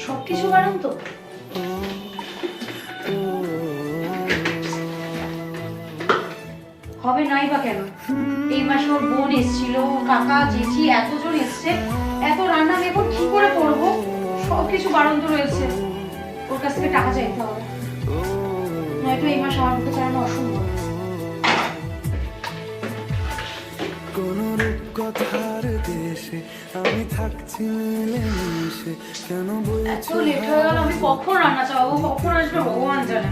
সবকিছু বারণ তো। হবে নাই বা কেন? এই মাসে ওর বোন এসেছিল, কাকা জেঠি এতজন এসছে, এত রান্না আমি এখন কি করে করবো? সবকিছু বারণ তো রয়েছে। ওর কাছ থেকে টাকা চাইতে হবে, নয়তো এই মাস আমার পক্ষে চালানো অসম্ভব। কোন রূপকথার দেশে আমি থাকছি মিলেমিশে, কেন এত লেট হয়ে গেল, আমি কখন রান্না চালাবো, কখন আসবে ভগবান জানে।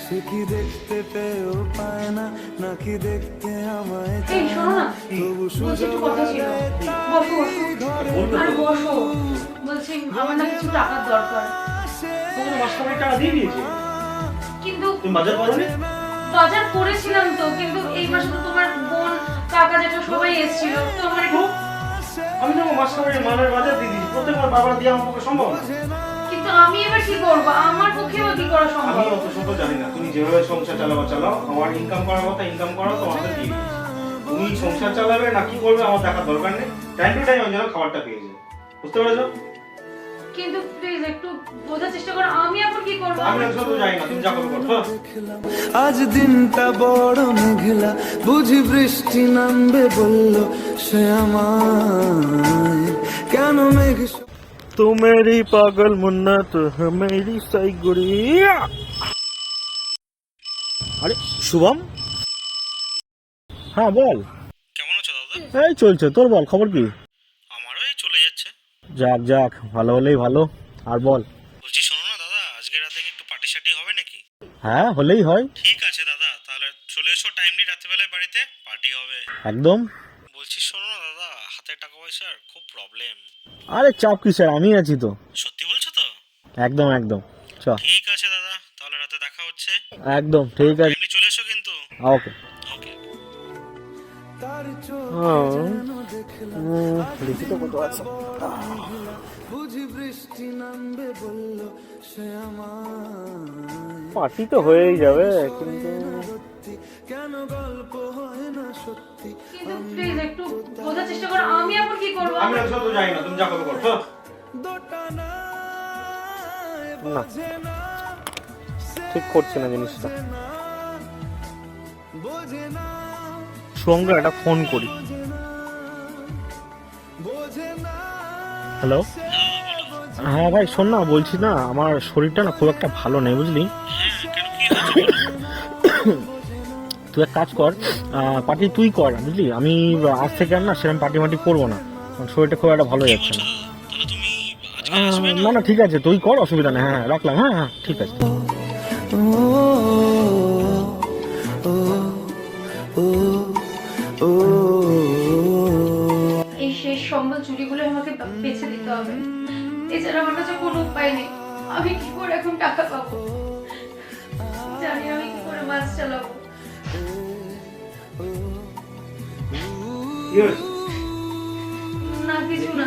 সে কি দেখতে পেয়েও পায় না, নাকি দেখতে আমায় এই শোনো না, বলছি একটু কথা ছিল। বসো বসো, আর বসো। বলছি আমার না কিছু টাকার দরকার। তোমার মাসকাবারি টাকা দিয়ে দিয়েছে, কিন্তু তুমি বাজার করোনি? বাজার করেছিলাম তো, কিন্তু এই মাসে তো তোমার বোন কাকা জেঠু সবাই এসেছিল, তো আমার একটু। আমি তো মাসকাবারি মালের বাজার দিয়ে দিয়েছি, প্রত্যেকবার বাবার দিয়ে আমার পক্ষে সম্ভব না। কিন্তু আমি এবার কি করবো? আমার পক্ষে বা কি করা সম্ভব? আমি অত শত জানি না, তুমি যেভাবে সংসার চালাবা চালাও, আমার ইনকাম করার কথা ইনকাম করো, তোমাদের দিয়ে দিয়েছি। তুমি সংসার চালাবে না কি করবে আমার দেখার দরকার নেই, টাইম টু টাইম আমি যেন খাবারটা পেয়ে যাই, বুঝতে পেরেছো? কিন্তু প্লিজ একটু বোঝার চেষ্টা করো, আমি এখন কি করবো? আমি অত শত জানি না, তুমি যা করবে করো। আজ দিনটা বড় মেঘলা, বুঝি বৃষ্টি নামবে বলল সে আমায়, কেন মেঘ তো মেরি পাগল মুন্না তো মেরি সাইগুড়ি। আরে শুভম, হ্যাঁ বল। কেমন আছো দাদা? এই চলছে, তোর বল খবর কি? আমারও এই চলে যাচ্ছে। যাক যাক, ভালো হলেই ভালো। আর বল। বলছি শোনো না দাদা, আজকে রাতে কি একটু পার্টি শার্টি হবে নাকি? হ্যাঁ হলেই হয়। ঠিক আছে দাদা, তাহলে চলে এসো টাইমলি রাত্রিবেলায় বাড়িতে, পার্টি হবে। একদম। বলছি শোনো না দাদা, হাতে টাকা পয়সার খুব প্রবলেম। আরে চাপ কিসের, আমি আছি তো। সত্যি বলছো তো? একদম একদম, চ। ঠিক আছে দাদা, তাহলে রাতে দেখা হচ্ছে। একদম ঠিক আছে। টাইমলি চলে এসো কিন্তু। ওকে। ওকে। তার দেখি তো কত আছে। বুঝি বৃষ্টি নামবে বলল সে আমায়, পার্টি তো হয়েই যাবে, কিন্তু কেন গল্প হয় না সত্যি। কিন্তু প্লিজ একটু বোঝার চেষ্টা করো, আমি এখন কি করবো? আমি অত শত জানি না, তুমি যা করবে করো। দোটানা না, ঠিক করছে না জিনিসটা। বোঝে না, সঙ্গে একটা ফোন করি। বোঝে না। হ্যালো, হ্যাঁ ভাই শোন না, বলছি না আমার শরীরটা না খুব একটা ভালো নেই বুঝলি। কেন কি হয়েছে? তুই এক কাজ কর, পার্টি তুই কর বুঝলি। আমি আজ থেকে আর না সেরকম পার্টি মার্টি করবো না, কারণ শরীরটা খুব একটা ভালো যাচ্ছে না। তাহলে তুমি আজকে আসবে না? না না ঠিক আছে, তুই কর, অসুবিধা নেই। হ্যাঁ রাখলাম, হ্যাঁ হ্যাঁ ঠিক আছে। এই শেষ সম্বল চুরিগুলো আমাকে বেছে দিতে হবে, এছাড়া আমার কাছে কোনো উপায় নেই। আমি কি করে এখন টাকা পাবো? জানি আমি কি করে মাছ চালাবো। কি হয়েছে? না কিছু না।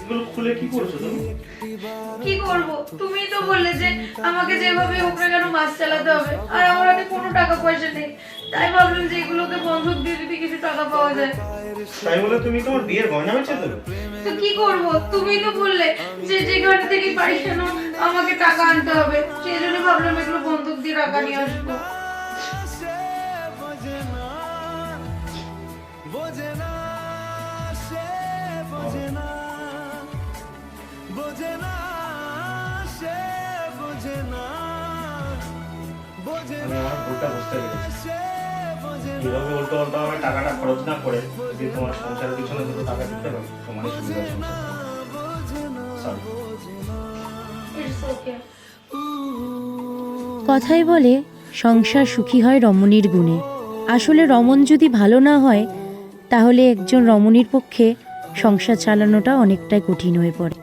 এগুলো খুলে কি করছো তুমি? কি করব? তুমিই তো বললে যে আমাকে যেভাবে হোক না কেন মাছ চালাতে হবে, আর আমার হাতে কোনো টাকা পয়সা নেই। তাই ভাবলাম যে এগুলোকে বন্ধক দিয়ে যদি কিছু টাকা পাওয়া যায়। তাই বলে তুমি তোমার বিয়ের গয়না বেচে দেবে? তো কি করব? তুমিই তো বললে যে যেখান থেকে পারি কেন আমাকে টাকা আনতে হবে, সেই জন্য ভাবলাম এগুলো বন্ধক দিয়ে টাকা নিয়ে আসবো। বোঝে না, সে বোঝে না, বোঝে না, সে বোঝে না, বোঝে আমি না, আমার ভুলটা বুঝতে পেরেছি। সে বোঝে না। কিভাবে উল্টো পাল্টা ভাবে টাকাটা খরচ না করে যদি তোমার সংসারের পিছনে দুটো টাকা দিতে পারো, তোমারই সুবিধা সংসার। Sorry. It's okay. কথাই বলে সংসার সুখী হয় রমণীর গুণে। আসলে রমণ যদি ভালো না হয় তাহলে একজন রমণীর পক্ষে সংসার চালানোটা অনেকটাই কঠিন হয়ে পড়ে।